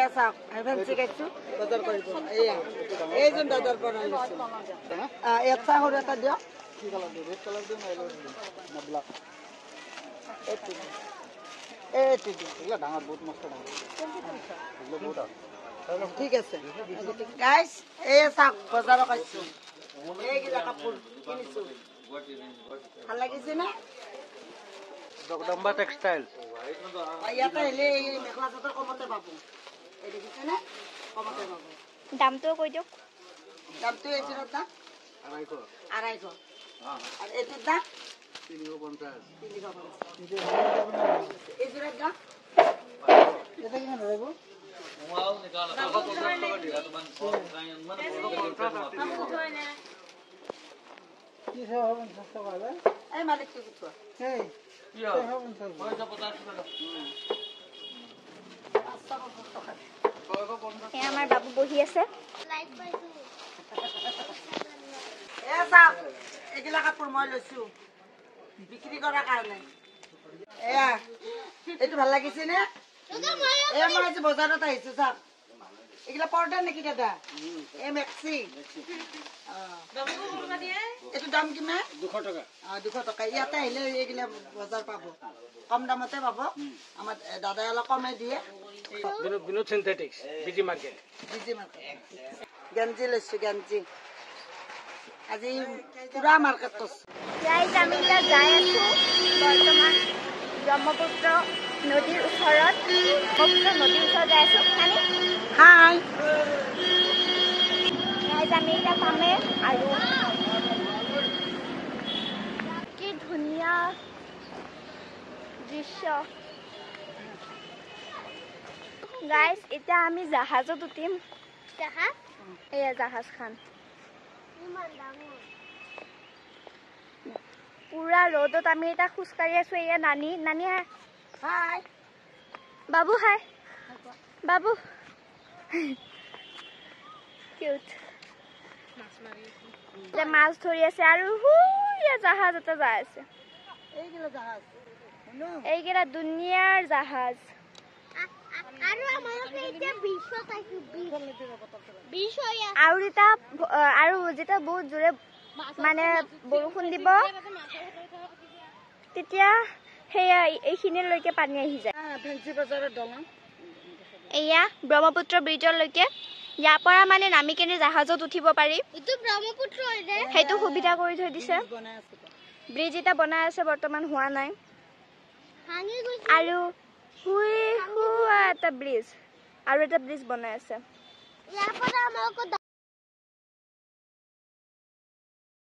এয়া চাওক ফেঞ্চি কাটছো বজাৰ কৰিব এয়া এই যোন দাদাৰ পৰা লৈছো ইয়াত চাহ সৰু এটা দিয়ক কি কালাৰ দিওঁ ৰেড কালাৰ দিওঁ না ব্লাক এইটো এগুলা ডাঙৰ বহুত মস্ত ডাঙৰ ঠিক আছে গাইজ এই চাওক বজাৰত কাটছো এইগিলা কাপোৰ কিনিছো ভাল লাগিছে না জগদম্বা টেক্সটাইল ইয়াতে আহিলে এই মেখেলা চাদৰ কমতে পাব এই দেখিছেনে কমতে পাব দামটো কৈ দিয়ক দামটো এইটোৰ দাম 250 আৰু এইটোৰ দাম 350 এইটোৰ দাম এটা কিমান ରହିব এই মালিকটো কোথা এই আমাৰ বাবু বহি আছে এইগিলা কাপোৰ মই লৈছো বিক্ৰী কৰাৰ কাৰণে এয়া এইটো ভাল লাগিছে নে এয়া মই আজি বজাৰত আহিছো চাওক এগুলা পৰ্দা নেকি দাদা এ মেক্সি এইটো দাম কিমান 200 টকা 200 টকা ইয়াতে আহিলে এইগুলা বজাৰ পাব কম দামতে পাব আমাৰ দাদাই অলপ কমে দিয়ে বিনোদ সিনথেটিক্স বিজি মাৰ্কেট গঞ্জি লৈছো গঞ্জি আজি পুৰা মাৰ্কেট কৰিছো গাইজ আমি এতিয়া যাই আছো বৰ্তমান ব্ৰহ্মপুত্ৰ নদীৰ ওচৰত যাই আছো হাই গাইজ আমি এতিয়া পামে আৰু কি ধুনীয়া দৃশ্য গাইজ এতিয়া আমি জাহাজত উঠিম এয়া জাহাজখন পুৰা ৰ'দত আমি এটা খোজকাঢ়ি আছো এয়া নানি হাই বাবু হাই বাবু কিউট মাছ ধৰি আছে আৰু জাহাজ এটা যাই আছে এইকেইটা দুনিয়াৰ জাহাজ আৰু যেতিয়া বহুত জোৰে মানে বৰষুণ দিব তেতিয়া সেয়া এইখিনিলৈকে পানী আহি যায় এয়া ব্ৰহ্মপুত্ৰ ব্ৰিজলৈকে ইয়াৰ পৰা মানে নামি কেনে জাহাজত উঠিব পাৰি সেইটো সুবিধা কৰি থৈ দিছে ব্ৰিজ এটা বনাই আছে বৰ্তমান হোৱা নাই আৰু এটা ব্ৰিজ বনাই আছে